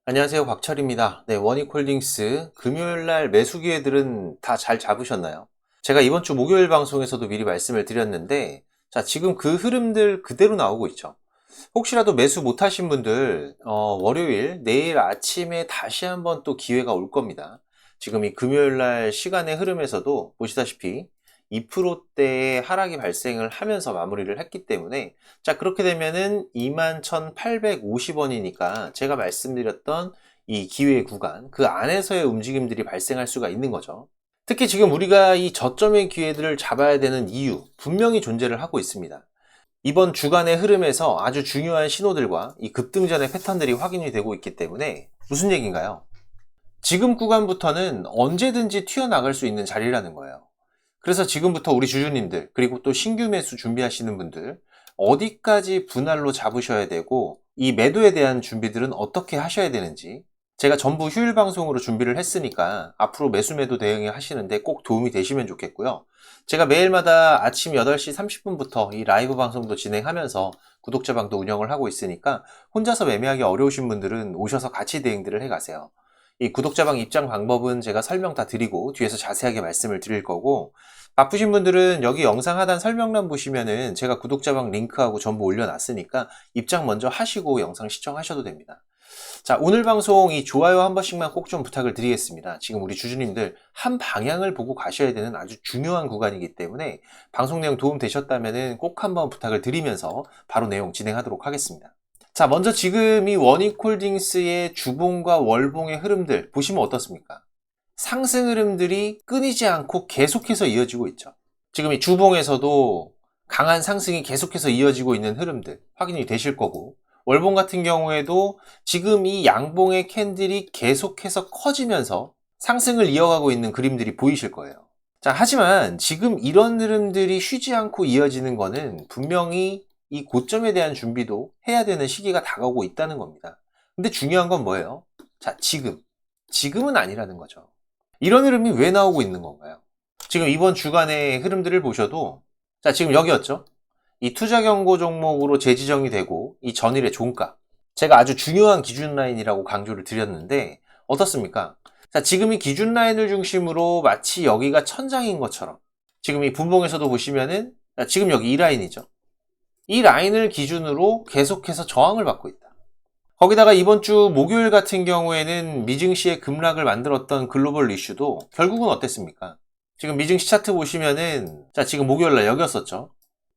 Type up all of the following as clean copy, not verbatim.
안녕하세요. 곽철입니다. 네, 원익홀딩스 금요일날 매수 기회들은 다 잘 잡으셨나요? 제가 이번 주 목요일 방송에서도 미리 말씀을 드렸는데, 자, 지금 그 흐름들 그대로 나오고 있죠. 혹시라도 매수 못하신 분들, 월요일, 내일 아침에 다시 한번 또 기회가 올 겁니다. 지금 이 금요일날 시간의 흐름에서도 보시다시피 2%대의 하락이 발생을 하면서 마무리를 했기 때문에, 자, 그렇게 되면은 21,850원이니까 제가 말씀드렸던 이 기회 구간, 그 안에서의 움직임들이 발생할 수가 있는 거죠. 특히 지금 우리가 이 저점의 기회들을 잡아야 되는 이유, 분명히 존재를 하고 있습니다. 이번 주간의 흐름에서 아주 중요한 신호들과 이 급등전의 패턴들이 확인이 되고 있기 때문에 무슨 얘기인가요? 지금 구간부터는 언제든지 튀어나갈 수 있는 자리라는 거예요. 그래서 지금부터 우리 주주님들, 그리고 또 신규 매수 준비하시는 분들, 어디까지 분할로 잡으셔야 되고, 이 매도에 대한 준비들은 어떻게 하셔야 되는지, 제가 전부 휴일 방송으로 준비를 했으니까 앞으로 매수 매도 대응을 하시는데 꼭 도움이 되시면 좋겠고요. 제가 매일마다 아침 8시 30분부터 이 라이브 방송도 진행하면서 구독자방도 운영을 하고 있으니까 혼자서 매매하기 어려우신 분들은 오셔서 같이 대응들을 해가세요. 이 구독자방 입장 방법은 제가 설명 다 드리고 뒤에서 자세하게 말씀을 드릴 거고, 바쁘신 분들은 여기 영상 하단 설명란 보시면은 제가 구독자방 링크하고 전부 올려놨으니까 입장 먼저 하시고 영상 시청하셔도 됩니다. 자, 오늘 방송 이 좋아요 한 번씩만 꼭 좀 부탁을 드리겠습니다. 지금 우리 주주님들 한 방향을 보고 가셔야 되는 아주 중요한 구간이기 때문에 방송 내용 도움 되셨다면은 꼭 한번 부탁을 드리면서 바로 내용 진행하도록 하겠습니다. 자, 먼저 지금 이 원익홀딩스의 주봉과 월봉의 흐름들 보시면 어떻습니까? 상승 흐름들이 끊이지 않고 계속해서 이어지고 있죠. 지금 이 주봉에서도 강한 상승이 계속해서 이어지고 있는 흐름들 확인이 되실 거고, 월봉 같은 경우에도 지금 이 양봉의 캔들이 계속해서 커지면서 상승을 이어가고 있는 그림들이 보이실 거예요. 자, 하지만 지금 이런 흐름들이 쉬지 않고 이어지는 거는 분명히 이 고점에 대한 준비도 해야 되는 시기가 다가오고 있다는 겁니다. 근데 중요한 건 뭐예요? 자, 지금은 아니라는 거죠. 이런 흐름이 왜 나오고 있는 건가요? 지금 이번 주간의 흐름들을 보셔도, 자, 지금 여기였죠? 이 투자 경고 종목으로 재지정이 되고 이 전일의 종가, 제가 아주 중요한 기준 라인이라고 강조를 드렸는데 어떻습니까? 자, 지금 이 기준 라인을 중심으로 마치 여기가 천장인 것처럼, 지금 이 분봉에서도 보시면은, 자, 지금 여기 이 라인이죠. 이 라인을 기준으로 계속해서 저항을 받고 있다. 거기다가 이번 주 목요일 같은 경우에는 미증시의 급락을 만들었던 글로벌 이슈도 결국은 어땠습니까? 지금 미증시 차트 보시면은, 자, 지금 목요일 날 여기였었죠.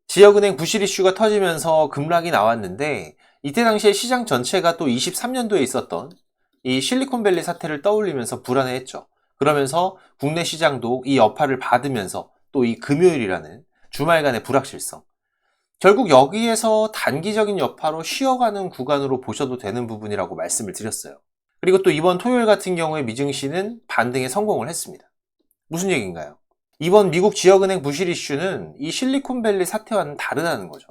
지역은행 부실 이슈가 터지면서 급락이 나왔는데, 이때 당시에 시장 전체가 또 23년도에 있었던 이 실리콘밸리 사태를 떠올리면서 불안해했죠. 그러면서 국내 시장도 이 여파를 받으면서 또 이 금요일이라는 주말간의 불확실성, 결국 여기에서 단기적인 여파로 쉬어가는 구간으로 보셔도 되는 부분이라고 말씀을 드렸어요. 그리고 또 이번 토요일 같은 경우에 미증시는 반등에 성공을 했습니다. 무슨 얘기인가요? 이번 미국 지역은행 부실 이슈는 이 실리콘밸리 사태와는 다르다는 거죠.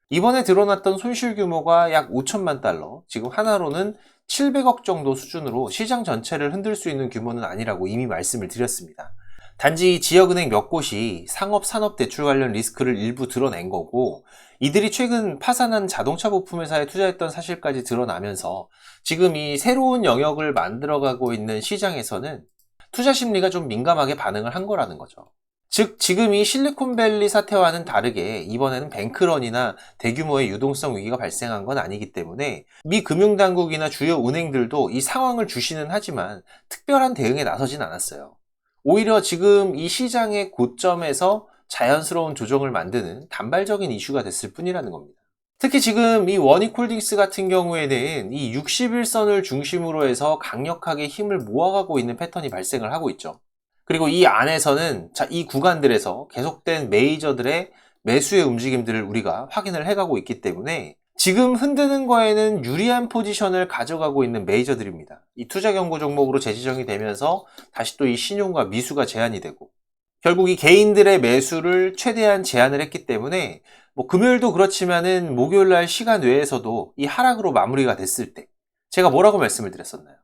이번에 드러났던 손실 규모가 약 5천만 달러, 지금 하나로는 700억 정도 수준으로 시장 전체를 흔들 수 있는 규모는 아니라고 이미 말씀을 드렸습니다. 단지 지역은행 몇 곳이 상업, 산업 대출 관련 리스크를 일부 드러낸 거고, 이들이 최근 파산한 자동차 부품 회사에 투자했던 사실까지 드러나면서 지금 이 새로운 영역을 만들어가고 있는 시장에서는 투자 심리가 좀 민감하게 반응을 한 거라는 거죠. 즉, 지금 이 실리콘밸리 사태와는 다르게 이번에는 뱅크런이나 대규모의 유동성 위기가 발생한 건 아니기 때문에 미 금융당국이나 주요 은행들도 이 상황을 주시는 하지만 특별한 대응에 나서진 않았어요. 오히려 지금 이 시장의 고점에서 자연스러운 조정을 만드는 단발적인 이슈가 됐을 뿐이라는 겁니다. 특히 지금 이 원익홀딩스 같은 경우에는 이 60일선을 중심으로 해서 강력하게 힘을 모아가고 있는 패턴이 발생을 하고 있죠. 그리고 이 안에서는, 자, 이 구간들에서 계속된 메이저들의 매수의 움직임들을 우리가 확인을 해가고 있기 때문에 지금 흔드는 거에는 유리한 포지션을 가져가고 있는 메이저들입니다. 이 투자 경고 종목으로 재지정이 되면서 다시 또 이 신용과 미수가 제한이 되고, 결국 이 개인들의 매수를 최대한 제한을 했기 때문에 뭐 금요일도 그렇지만은 목요일 날 시간 외에서도 이 하락으로 마무리가 됐을 때 제가 뭐라고 말씀을 드렸었나요?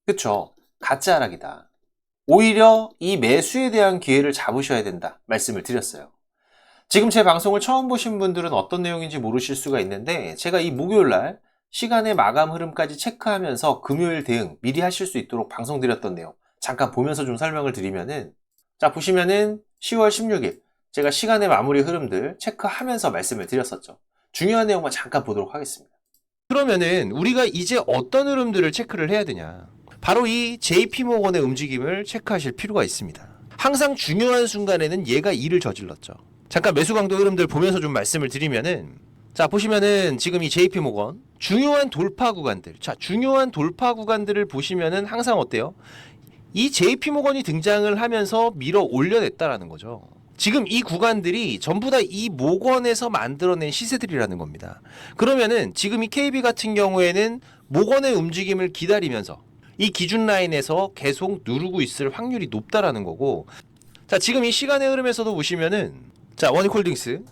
그쵸? 가짜 하락이다. 오히려 이 매수에 대한 기회를 잡으셔야 된다 말씀을 드렸어요. 지금 제 방송을 처음 보신 분들은 어떤 내용인지 모르실 수가 있는데, 제가 이 목요일날 시간의 마감 흐름까지 체크하면서 금요일 대응 미리 하실 수 있도록 방송드렸던 내용 잠깐 보면서 좀 설명을 드리면은, 자 보시면은 10월 16일 제가 시간의 마무리 흐름들 체크하면서 말씀을 드렸었죠. 중요한 내용만 잠깐 보도록 하겠습니다. 그러면은 우리가 이제 어떤 흐름들을 체크를 해야 되냐, 바로 이 JP모건의 움직임을 체크하실 필요가 있습니다. 항상 중요한 순간에는 얘가 일을 저질렀죠. 잠깐 매수 강도 흐름들 보면서 좀 말씀을 드리면은, 자 보시면은 지금 이 JP모건 중요한 돌파 구간들, 자 중요한 돌파 구간들을 보시면은 항상 어때요? 이 JP모건이 등장을 하면서 밀어 올려냈다라는 거죠. 지금 이 구간들이 전부 다 이 모건에서 만들어낸 시세들이라는 겁니다. 그러면은 지금 이 KB 같은 경우에는 모건의 움직임을 기다리면서 이 기준 라인에서 계속 누르고 있을 확률이 높다라는 거고, 자 지금 이 시간의 흐름에서도 보시면은, 자 원익홀딩스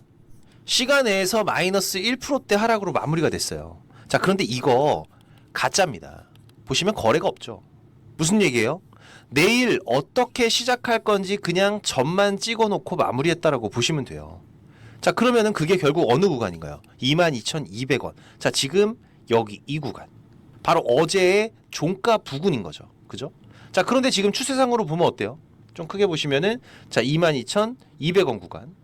시간에서 마이너스 1%대 하락으로 마무리가 됐어요. 자 그런데 이거 가짜입니다. 보시면 거래가 없죠. 무슨 얘기예요? 내일 어떻게 시작할 건지 그냥 점만 찍어놓고 마무리했다라고 보시면 돼요. 자 그러면은 그게 결국 어느 구간인가요? 22,200원. 자 지금 여기 이 구간 바로 어제의 종가 부근인 거죠. 그죠? 자 그런데 지금 추세상으로 보면 어때요? 좀 크게 보시면은, 자 22,200원 구간,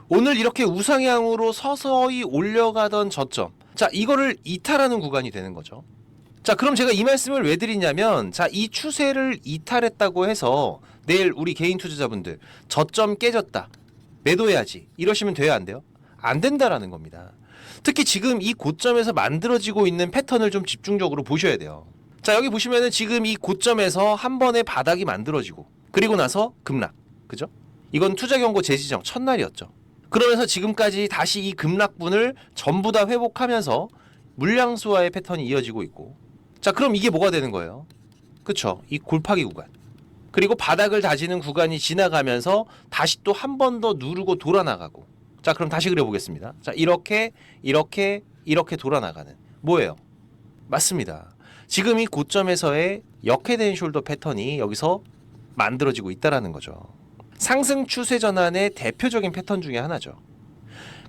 오늘 이렇게 우상향으로 서서히 올려가던 저점, 자 이거를 이탈하는 구간이 되는 거죠. 자 그럼 제가 이 말씀을 왜 드리냐면, 자 이 추세를 이탈했다고 해서 내일 우리 개인 투자자분들 저점 깨졌다 매도해야지 이러시면 돼요, 안 돼요? 안 된다라는 겁니다. 특히 지금 이 고점에서 만들어지고 있는 패턴을 좀 집중적으로 보셔야 돼요. 자 여기 보시면은 지금 이 고점에서 한 번의 바닥이 만들어지고 그리고 나서 급락, 그죠? 이건 투자 경고 재지정 첫날이었죠. 그러면서 지금까지 다시 이 급락분을 전부 다 회복하면서 물량수와의 패턴이 이어지고 있고, 자 그럼 이게 뭐가 되는 거예요? 그쵸, 이 골파기 구간, 그리고 바닥을 다지는 구간이 지나가면서 다시 또 한 번 더 누르고 돌아 나가고, 자 그럼 다시 그려보겠습니다. 자 이렇게 돌아 나가는, 뭐예요? 맞습니다. 지금 이 고점에서의 역헤드앤 숄더 패턴이 여기서 만들어지고 있다라는 거죠. 상승 추세 전환의 대표적인 패턴 중에 하나죠.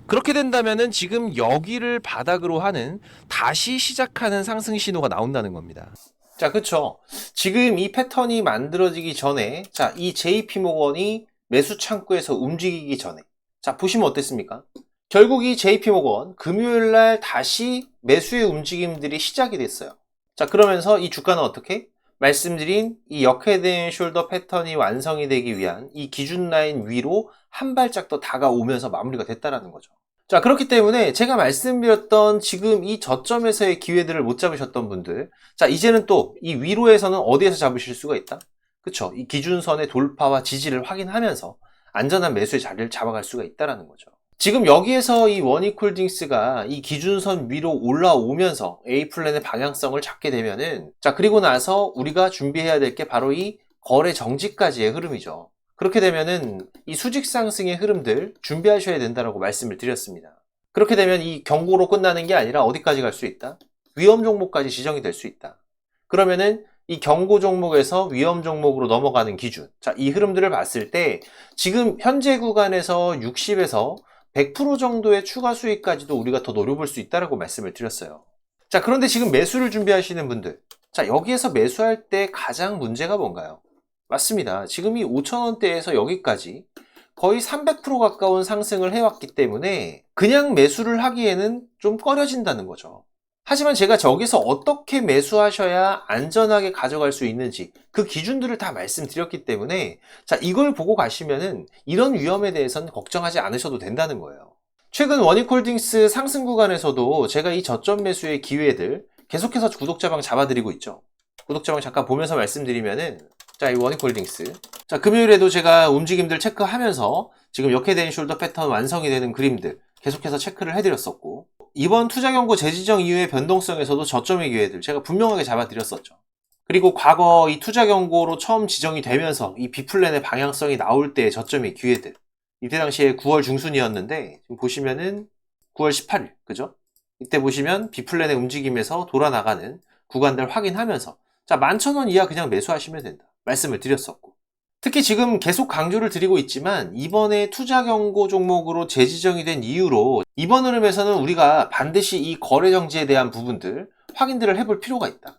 그렇게 된다면은 지금 여기를 바닥으로 하는 다시 시작하는 상승 신호가 나온다는 겁니다. 자, 그쵸. 지금 이 패턴이 만들어지기 전에, 자, 이 JP모건이 매수 창구에서 움직이기 전에, 자, 보시면 어땠습니까? 결국 이 JP모건 금요일 날 다시 매수의 움직임들이 시작이 됐어요. 자, 그러면서 이 주가는 어떻게? 말씀드린 이 역헤드앤 숄더 패턴이 완성이 되기 위한 이 기준 라인 위로 한 발짝 더 다가오면서 마무리가 됐다라는 거죠. 자 그렇기 때문에 제가 말씀드렸던 지금 이 저점에서의 기회들을 못 잡으셨던 분들, 자 이제는 또 이 위로에서는 어디에서 잡으실 수가 있다? 그쵸, 이 기준선의 돌파와 지지를 확인하면서 안전한 매수의 자리를 잡아갈 수가 있다라는 거죠. 지금 여기에서 이 원익홀딩스가 이 기준선 위로 올라오면서 A플랜의 방향성을 잡게 되면은, 자 그리고 나서 우리가 준비해야 될 게 바로 이 거래 정지까지의 흐름이죠. 그렇게 되면은 이 수직 상승의 흐름들 준비하셔야 된다고 말씀을 드렸습니다. 그렇게 되면 이 경고로 끝나는 게 아니라 어디까지 갈 수 있다? 위험 종목까지 지정이 될 수 있다. 그러면은 이 경고 종목에서 위험 종목으로 넘어가는 기준, 자 이 흐름들을 봤을 때 지금 현재 구간에서 60에서 100% 정도의 추가 수익까지도 우리가 더 노려볼 수 있다고 말씀을 드렸어요. 자 그런데 지금 매수를 준비하시는 분들, 자 여기에서 매수할 때 가장 문제가 뭔가요? 맞습니다. 지금 이 5,000원대에서 여기까지 거의 300% 가까운 상승을 해왔기 때문에 그냥 매수를 하기에는 좀 꺼려진다는 거죠. 하지만 제가 저기서 어떻게 매수하셔야 안전하게 가져갈 수 있는지 그 기준들을 다 말씀드렸기 때문에, 자 이걸 보고 가시면은 이런 위험에 대해서는 걱정하지 않으셔도 된다는 거예요. 최근 원익홀딩스 상승 구간에서도 제가 이 저점 매수의 기회들 계속해서 구독자방 잡아드리고 있죠. 구독자방 잠깐 보면서 말씀드리면은, 자 이 원익홀딩스, 자 금요일에도 제가 움직임들 체크하면서 지금 역헤드앤 숄더 패턴 완성이 되는 그림들 계속해서 체크를 해드렸었고, 이번 투자 경고 재지정 이후의 변동성에서도 저점의 기회들 제가 분명하게 잡아드렸었죠. 그리고 과거 이 투자 경고로 처음 지정이 되면서 이 B플랜의 방향성이 나올 때의 저점의 기회들, 이때 당시에 9월 중순이었는데 지금 보시면은 9월 18일, 그죠? 이때 보시면 B플랜의 움직임에서 돌아나가는 구간들 확인하면서, 자 11,000원 이하 그냥 매수하시면 된다 말씀을 드렸었고, 특히 지금 계속 강조를 드리고 있지만 이번에 투자 경고 종목으로 재지정이 된 이후로 이번 흐름에서는 우리가 반드시 이 거래 정지에 대한 부분들, 확인들을 해볼 필요가 있다.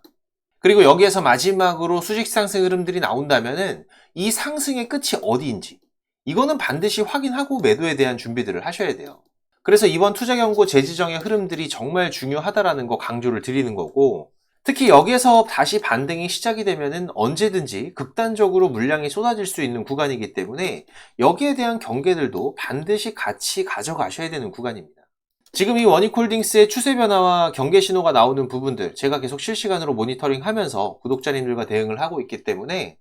그리고 여기에서 마지막으로 수직 상승 흐름들이 나온다면은 이 상승의 끝이 어디인지 이거는 반드시 확인하고 매도에 대한 준비들을 하셔야 돼요. 그래서 이번 투자 경고 재지정의 흐름들이 정말 중요하다라는 거 강조를 드리는 거고, 특히 여기에서 다시 반등이 시작이 되면은 언제든지 극단적으로 물량이 쏟아질 수 있는 구간이기 때문에 여기에 대한 경계들도 반드시 같이 가져가셔야 되는 구간입니다. 지금 이 원익홀딩스의 추세 변화와 경계 신호가 나오는 부분들 제가 계속 실시간으로 모니터링 하면서 구독자님들과 대응을 하고 있기 때문에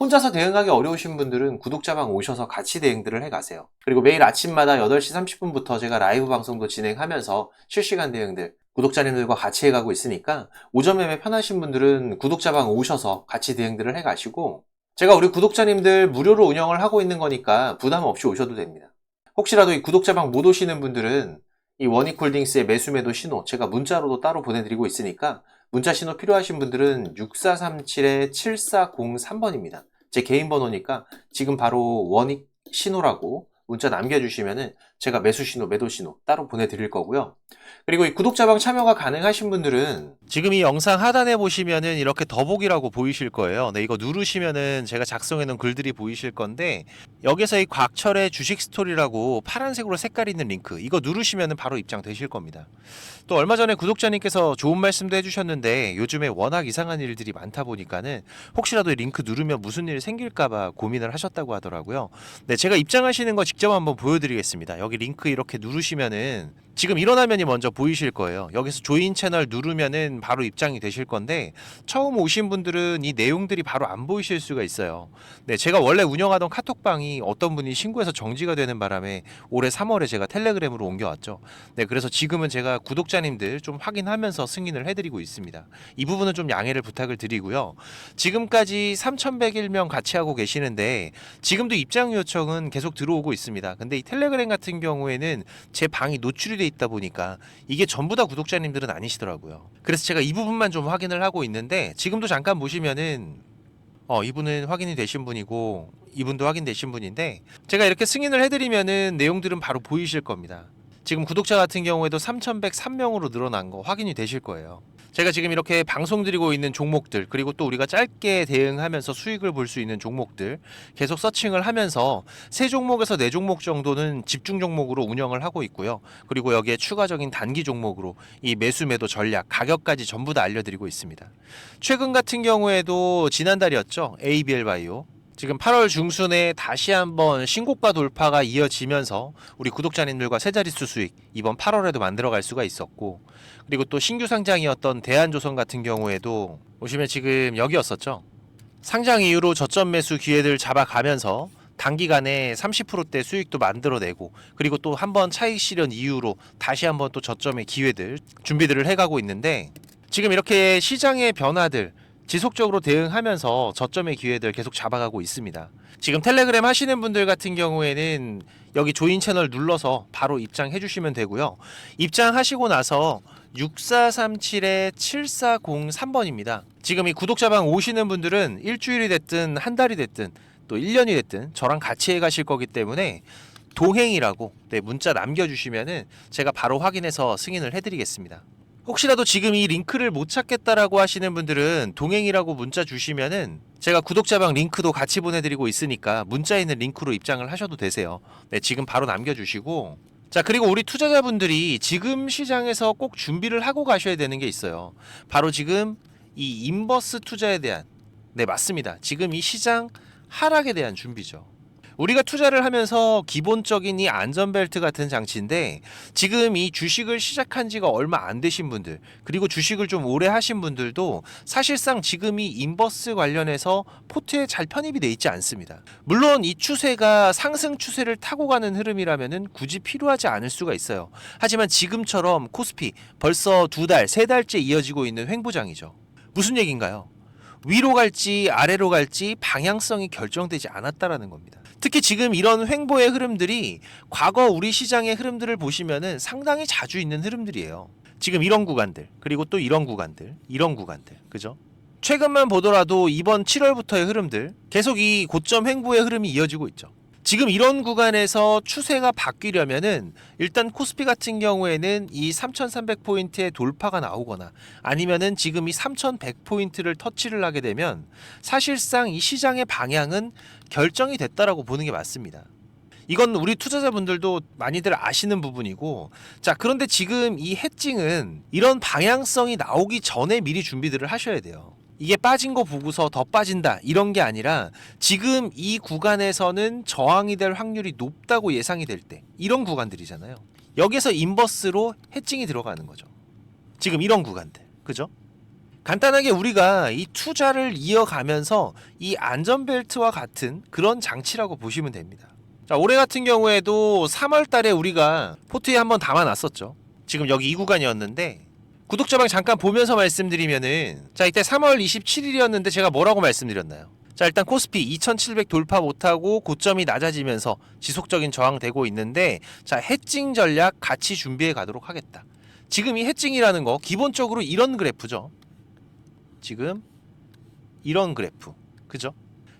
혼자서 대응하기 어려우신 분들은 구독자방 오셔서 같이 대응들을 해가세요. 그리고 매일 아침마다 8시 30분부터 제가 라이브 방송도 진행하면서 실시간 대응들 구독자님들과 같이 해가고 있으니까 오전 매매 편하신 분들은 구독자방 오셔서 같이 대응들을 해가시고, 제가 우리 구독자님들 무료로 운영을 하고 있는 거니까 부담 없이 오셔도 됩니다. 혹시라도 이 구독자방 못 오시는 분들은 이 원익홀딩스의 매수 매도 신호 제가 문자로도 따로 보내드리고 있으니까 문자 신호 필요하신 분들은 6437-7403번입니다. 제 개인 번호니까 지금 바로 원익 신호라고 문자 남겨주시면은 제가 매수 신호, 매도 신호 따로 보내드릴 거고요. 그리고 이 구독자방 참여가 가능하신 분들은 지금 이 영상 하단에 보시면은 이렇게 더보기라고 보이실 거예요. 네, 이거 누르시면은 제가 작성해 놓은 글들이 보이실 건데, 여기서 이 곽철의 주식 스토리라고 파란색으로 색깔 있는 링크 이거 누르시면은 바로 입장되실 겁니다. 또 얼마 전에 구독자님께서 좋은 말씀도 해주셨는데, 요즘에 워낙 이상한 일들이 많다 보니까는 혹시라도 이 링크 누르면 무슨 일 생길까봐 고민을 하셨다고 하더라고요. 네, 제가 입장하시는 거 직접 한번 보여드리겠습니다. 여기 링크 이렇게 누르시면은 지금 이런 화면이 먼저 보이실 거예요. 여기서 조인 채널 누르면은 바로 입장이 되실 건데, 처음 오신 분들은 이 내용들이 바로 안 보이실 수가 있어요. 네, 제가 원래 운영하던 카톡방이 어떤 분이 신고해서 정지가 되는 바람에 올해 3월에 제가 텔레그램으로 옮겨왔죠. 네, 그래서 지금은 제가 구독자님들 좀 확인하면서 승인을 해드리고 있습니다. 이 부분은 좀 양해를 부탁을 드리고요. 지금까지 3,101명 같이 하고 계시는데 지금도 입장 요청은 계속 들어오고 있습니다. 근데 이 텔레그램 같은 경우에는 제 방이 노출이 돼 있다 보니까 이게 전부 다 구독자님들은 아니시더라고요. 그래서 제가 이 부분만 좀 확인을 하고 있는데, 지금도 잠깐 보시면은 이분은 확인이 되신 분이고 이분도 확인되신 분인데, 제가 이렇게 승인을 해드리면은 내용들은 바로 보이실 겁니다. 지금 구독자 같은 경우에도 3,103명으로 늘어난 거 확인이 되실 거예요. 제가 지금 이렇게 방송 드리고 있는 종목들, 그리고 또 우리가 짧게 대응하면서 수익을 볼 수 있는 종목들 계속 서칭을 하면서 3종목에서 4종목 정도는 집중 종목으로 운영을 하고 있고요. 그리고 여기에 추가적인 단기 종목으로 이 매수 매도 전략, 가격까지 전부 다 알려드리고 있습니다. 최근 같은 경우에도 지난달이었죠. ABL 바이오. 지금 8월 중순에 다시 한번 신고가 돌파가 이어지면서 우리 구독자님들과 세 자릿수 수익 이번 8월에도 만들어갈 수가 있었고, 그리고 또 신규 상장이었던 대한조선 같은 경우에도 보시면 지금 여기였었죠. 상장 이후로 저점 매수 기회들 잡아가면서 단기간에 30%대 수익도 만들어내고, 그리고 또 한번 차익 실현 이후로 다시 한번 또 저점의 기회들 준비들을 해가고 있는데, 지금 이렇게 시장의 변화들 지속적으로 대응하면서 저점의 기회들 계속 잡아가고 있습니다. 지금 텔레그램 하시는 분들 같은 경우에는 여기 조인 채널 눌러서 바로 입장해 주시면 되고요. 입장하시고 나서 6437-7403번입니다. 지금 이 구독자방 오시는 분들은 일주일이 됐든 한 달이 됐든 또 1년이 됐든 저랑 같이 해 가실 거기 때문에 동행이라고 문자 남겨주시면은 제가 바로 확인해서 승인을 해드리겠습니다. 혹시라도 지금 이 링크를 못 찾겠다라고 하시는 분들은 동행이라고 문자 주시면은 제가 구독자방 링크도 같이 보내드리고 있으니까 문자에 있는 링크로 입장을 하셔도 되세요. 네, 지금 바로 남겨주시고, 자, 그리고 우리 투자자분들이 지금 시장에서 꼭 준비를 하고 가셔야 되는 게 있어요. 바로 지금 이 인버스 투자에 대한, 네, 맞습니다. 지금 이 시장 하락에 대한 준비죠. 우리가 투자를 하면서 기본적인 이 안전벨트 같은 장치인데, 지금 이 주식을 시작한 지가 얼마 안 되신 분들, 그리고 주식을 좀 오래 하신 분들도 사실상 지금 이 인버스 관련해서 포트에 잘 편입이 돼 있지 않습니다. 물론 이 추세가 상승 추세를 타고 가는 흐름이라면은 굳이 필요하지 않을 수가 있어요. 하지만 지금처럼 코스피 벌써 2달, 3달째 이어지고 있는 횡보장이죠. 무슨 얘기인가요? 위로 갈지 아래로 갈지 방향성이 결정되지 않았다라는 겁니다. 특히 지금 이런 횡보의 흐름들이 과거 우리 시장의 흐름들을 보시면은 상당히 자주 있는 흐름들이에요. 지금 이런 구간들, 그리고 또 이런 구간들, 그죠? 최근만 보더라도 이번 7월부터의 흐름들 계속 이 고점 횡보의 흐름이 이어지고 있죠. 지금 이런 구간에서 추세가 바뀌려면은 일단 코스피 같은 경우에는 이 3,300포인트의 돌파가 나오거나 아니면은 지금 이 3,100포인트를 터치를 하게 되면 사실상 이 시장의 방향은 결정이 됐다라고 보는 게 맞습니다. 이건 우리 투자자분들도 많이들 아시는 부분이고, 자, 그런데 지금 이 해칭은 이런 방향성이 나오기 전에 미리 준비들을 하셔야 돼요. 이게 빠진 거 보고서 더 빠진다 이런 게 아니라 지금 이 구간에서는 저항이 될 확률이 높다고 예상이 될 때, 이런 구간들이잖아요. 여기서 인버스로 해칭이 들어가는 거죠. 지금 이런 구간들, 그죠? 간단하게 우리가 이 투자를 이어가면서 이 안전벨트와 같은 그런 장치라고 보시면 됩니다. 자, 올해 같은 경우에도 3월 달에 우리가 포트에 한번 담아놨었죠. 지금 여기 이 구간이었는데, 구독자방 잠깐 보면서 말씀드리면은, 자, 이때 3월 27일이었는데 제가 뭐라고 말씀드렸나요? 자, 일단 코스피 2700 돌파 못하고 고점이 낮아지면서 지속적인 저항되고 있는데, 자, 해칭 전략 같이 준비해 가도록 하겠다. 지금 이 해칭이라는 거 기본적으로 이런 그래프죠. 지금 이런 그래프, 그죠?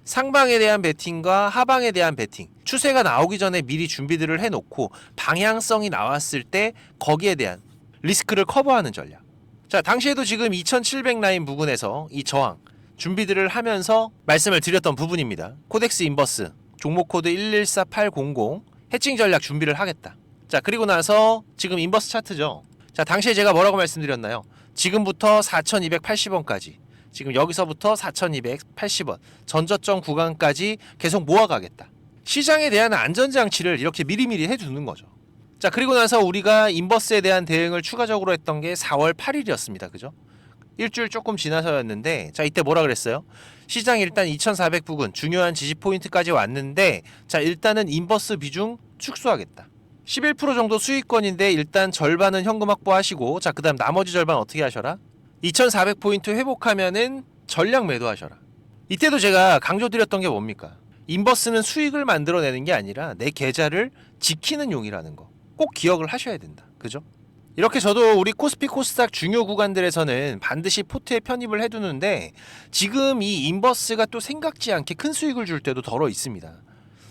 상방에 대한 베팅과 하방에 대한 베팅, 추세가 나오기 전에 미리 준비들을 해놓고 방향성이 나왔을 때 거기에 대한 리스크를 커버하는 전략. 자, 당시에도 지금 2700 라인 부근에서 이 저항 준비들을 하면서 말씀을 드렸던 부분입니다. 코덱스 인버스 종목 코드 114800 해칭 전략 준비를 하겠다. 자, 그리고 나서 지금 인버스 차트죠. 자, 당시에 제가 뭐라고 말씀드렸나요? 지금부터 4280원까지, 지금 여기서부터 4280원 전저점 구간까지 계속 모아가겠다. 시장에 대한 안전장치를 이렇게 미리미리 해두는 거죠. 자, 그리고 나서 우리가 인버스에 대한 대응을 추가적으로 했던 게 4월 8일이었습니다. 그죠? 일주일 조금 지나서였는데, 자, 이때 뭐라 그랬어요? 시장 일단 2400 부근 중요한 지지 포인트까지 왔는데, 자, 일단은 인버스 비중 축소하겠다. 11% 정도 수익권인데 일단 절반은 현금 확보하시고, 자, 그 다음 나머지 절반 어떻게 하셔라? 2400포인트 회복하면은 전량 매도하셔라. 이때도 제가 강조드렸던 게 뭡니까? 인버스는 수익을 만들어내는 게 아니라 내 계좌를 지키는 용이라는 거 꼭 기억을 하셔야 된다. 그죠? 이렇게 저도 우리 코스피 코스닥 중요 구간들에서는 반드시 포트에 편입을 해두는데, 지금 이 인버스가 또 생각지 않게 큰 수익을 줄 때도 덜어 있습니다.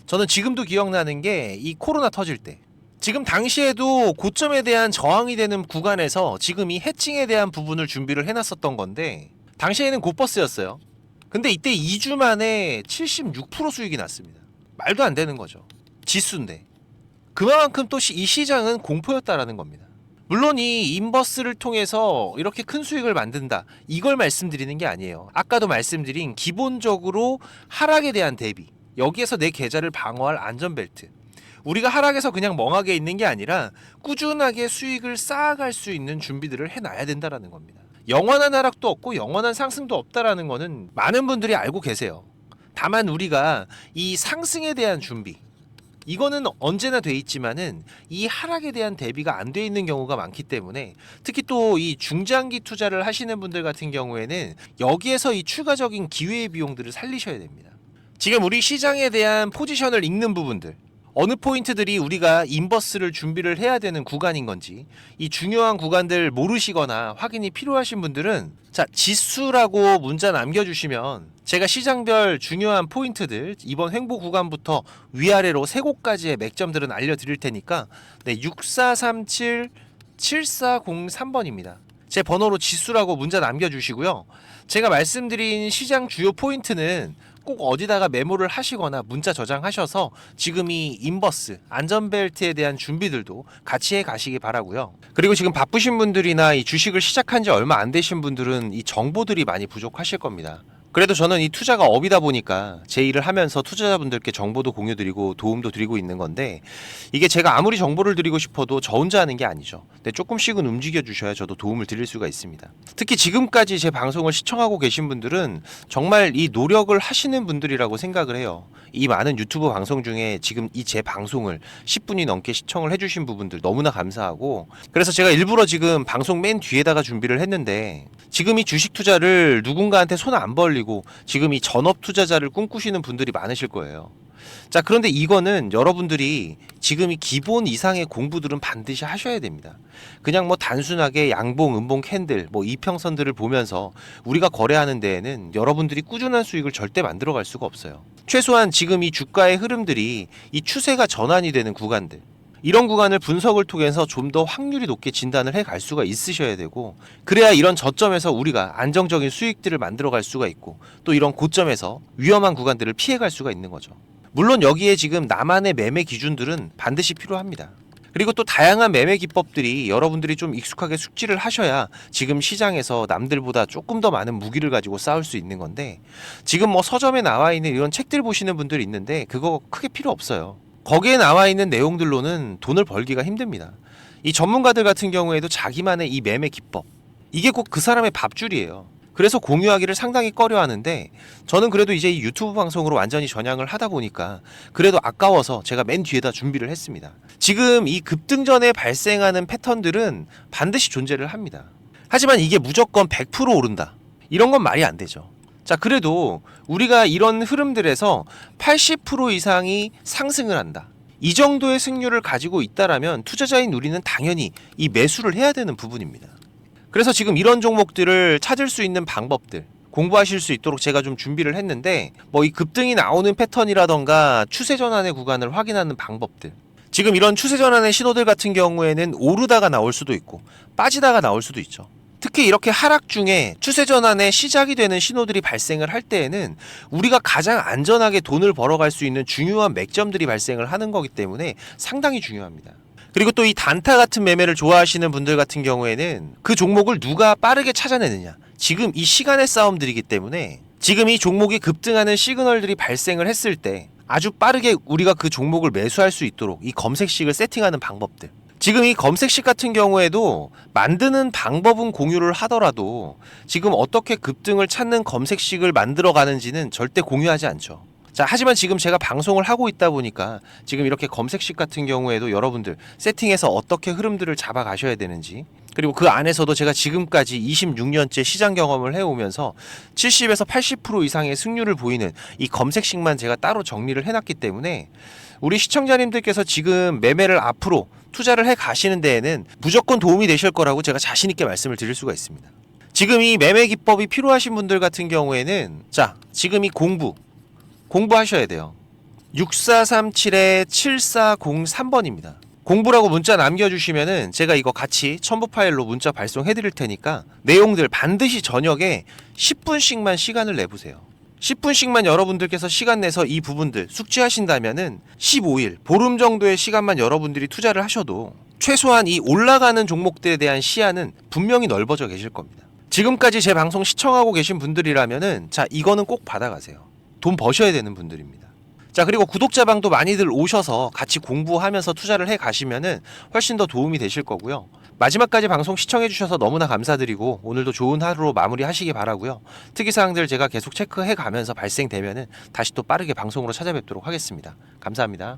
저는 지금도 기억나는 게 이 코로나 터질 때, 지금 당시에도 고점에 대한 저항이 되는 구간에서 지금 이 해칭에 대한 부분을 준비를 해놨었던 건데, 당시에는 곧버스였어요. 근데 이때 2주 만에 76% 수익이 났습니다. 말도 안 되는 거죠. 지수인데. 그만큼 또 이 시장은 공포였다라는 겁니다. 물론 이 인버스를 통해서 이렇게 큰 수익을 만든다, 이걸 말씀드리는 게 아니에요. 아까도 말씀드린 기본적으로 하락에 대한 대비, 여기에서 내 계좌를 방어할 안전벨트, 우리가 하락에서 그냥 멍하게 있는 게 아니라 꾸준하게 수익을 쌓아갈 수 있는 준비들을 해놔야 된다라는 겁니다. 영원한 하락도 없고 영원한 상승도 없다라는 거는 많은 분들이 알고 계세요. 다만 우리가 이 상승에 대한 준비, 이거는 언제나 돼 있지만은 이 하락에 대한 대비가 안 돼 있는 경우가 많기 때문에, 특히 또 이 중장기 투자를 하시는 분들 같은 경우에는 여기에서 이 추가적인 기회의 비용들을 살리셔야 됩니다. 지금 우리 시장에 대한 포지션을 읽는 부분들, 어느 포인트들이 우리가 인버스를 준비를 해야 되는 구간인 건지, 이 중요한 구간들 모르시거나 확인이 필요하신 분들은, 자, 지수라고 문자 남겨주시면 제가 시장별 중요한 포인트들 이번 횡보 구간부터 위아래로 세 곳까지의 맥점들은 알려드릴 테니까, 네, 6437-7403번입니다. 제 번호로 지수라고 문자 남겨주시고요. 제가 말씀드린 시장 주요 포인트는 꼭 어디다가 메모를 하시거나 문자 저장하셔서 지금 이 인버스 안전벨트에 대한 준비들도 같이 해 가시기 바라고요. 그리고 지금 바쁘신 분들이나 이 주식을 시작한 지 얼마 안 되신 분들은 이 정보들이 많이 부족하실 겁니다. 그래도 저는 이 투자가 업이다 보니까 제 일을 하면서 투자자분들께 정보도 공유드리고 도움도 드리고 있는 건데, 이게 제가 아무리 정보를 드리고 싶어도 저 혼자 하는 게 아니죠. 근데 조금씩은 움직여 주셔야 저도 도움을 드릴 수가 있습니다. 특히 지금까지 제 방송을 시청하고 계신 분들은 정말 이 노력을 하시는 분들이라고 생각을 해요. 이 많은 유튜브 방송 중에 지금 이 제 방송을 10분이 넘게 시청을 해주신 부분들 너무나 감사하고, 그래서 제가 일부러 지금 방송 맨 뒤에다가 준비를 했는데, 지금 이 주식 투자를 누군가한테 손 안 벌리고 지금 이 전업 투자자를 꿈꾸시는 분들이 많으실 거예요. 자, 그런데 이거는 여러분들이 지금 이 기본 이상의 공부들은 반드시 하셔야 됩니다. 그냥 뭐 단순하게 양봉, 음봉 캔들, 뭐 이평선들을 보면서 우리가 거래하는 데에는 여러분들이 꾸준한 수익을 절대 만들어갈 수가 없어요. 최소한 지금 이 주가의 흐름들이 이 추세가 전환이 되는 구간들, 이런 구간을 분석을 통해서 좀 더 확률이 높게 진단을 해 갈 수가 있으셔야 되고, 그래야 이런 저점에서 우리가 안정적인 수익들을 만들어 갈 수가 있고, 또 이런 고점에서 위험한 구간들을 피해 갈 수가 있는 거죠. 물론 여기에 지금 나만의 매매 기준들은 반드시 필요합니다. 그리고 또 다양한 매매 기법들이 여러분들이 좀 익숙하게 숙지를 하셔야 지금 시장에서 남들보다 조금 더 많은 무기를 가지고 싸울 수 있는 건데, 지금 뭐 서점에 나와 있는 이런 책들 보시는 분들이 있는데 그거 크게 필요 없어요. 거기에 나와 있는 내용들로는 돈을 벌기가 힘듭니다. 이 전문가들 같은 경우에도 자기만의 이 매매 기법, 이게 꼭 그 사람의 밥줄이에요. 그래서 공유하기를 상당히 꺼려하는데, 저는 그래도 이제 이 유튜브 방송으로 완전히 전향을 하다 보니까 그래도 아까워서 제가 맨 뒤에다 준비를 했습니다. 지금 이 급등 전에 발생하는 패턴들은 반드시 존재를 합니다. 하지만 이게 무조건 100% 오른다, 이런 건 말이 안 되죠. 자, 그래도 우리가 이런 흐름들에서 80% 이상이 상승을 한다, 이 정도의 승률을 가지고 있다라면 투자자인 우리는 당연히 이 매수를 해야 되는 부분입니다. 그래서 지금 이런 종목들을 찾을 수 있는 방법들 공부하실 수 있도록 제가 좀 준비를 했는데, 뭐 이 급등이 나오는 패턴이라던가 추세 전환의 구간을 확인하는 방법들, 지금 이런 추세 전환의 신호들 같은 경우에는 오르다가 나올 수도 있고 빠지다가 나올 수도 있죠. 특히 이렇게 하락 중에 추세 전환의 시작이 되는 신호들이 발생을 할 때에는 우리가 가장 안전하게 돈을 벌어갈 수 있는 중요한 맥점들이 발생을 하는 거기 때문에 상당히 중요합니다. 그리고 또 이 단타 같은 매매를 좋아하시는 분들 같은 경우에는 그 종목을 누가 빠르게 찾아내느냐, 지금 이 시간의 싸움들이기 때문에 지금 이 종목이 급등하는 시그널들이 발생을 했을 때 아주 빠르게 우리가 그 종목을 매수할 수 있도록 이 검색식을 세팅하는 방법들, 지금 이 검색식 같은 경우에도 만드는 방법은 공유를 하더라도 지금 어떻게 급등을 찾는 검색식을 만들어 가는지는 절대 공유하지 않죠. 자, 하지만 지금 제가 방송을 하고 있다 보니까 지금 이렇게 검색식 같은 경우에도 여러분들 세팅해서 어떻게 흐름들을 잡아 가셔야 되는지, 그리고 그 안에서도 제가 지금까지 26년째 시장 경험을 해오면서 70에서 80% 이상의 승률을 보이는 이 검색식만 제가 따로 정리를 해놨기 때문에 우리 시청자님들께서 지금 매매를 앞으로 투자를 해 가시는 데에는 무조건 도움이 되실 거라고 제가 자신있게 말씀을 드릴 수가 있습니다. 지금 이 매매 기법이 필요하신 분들 같은 경우에는, 자, 지금 이 공부하셔야 돼요. 6437-7403번입니다. 공부라고 문자 남겨주시면은 제가 이거 같이 첨부 파일로 문자 발송해 드릴 테니까 내용들 반드시 저녁에 10분씩만 시간을 내보세요. 10분씩만 여러분들께서 시간 내서 이 부분들 숙지하신다면은 15일, 보름 정도의 시간만 여러분들이 투자를 하셔도 최소한 이 올라가는 종목들에 대한 시야는 분명히 넓어져 계실 겁니다. 지금까지 제 방송 시청하고 계신 분들이라면은, 자, 이거는 꼭 받아가세요. 돈 버셔야 되는 분들입니다. 자, 그리고 구독자방도 많이들 오셔서 같이 공부하면서 투자를 해 가시면은 훨씬 더 도움이 되실 거고요. 마지막까지 방송 시청해 주셔서 너무나 감사드리고 오늘도 좋은 하루로 마무리하시기 바라고요. 특이사항들 제가 계속 체크해 가면서 발생되면은 다시 또 빠르게 방송으로 찾아뵙도록 하겠습니다. 감사합니다.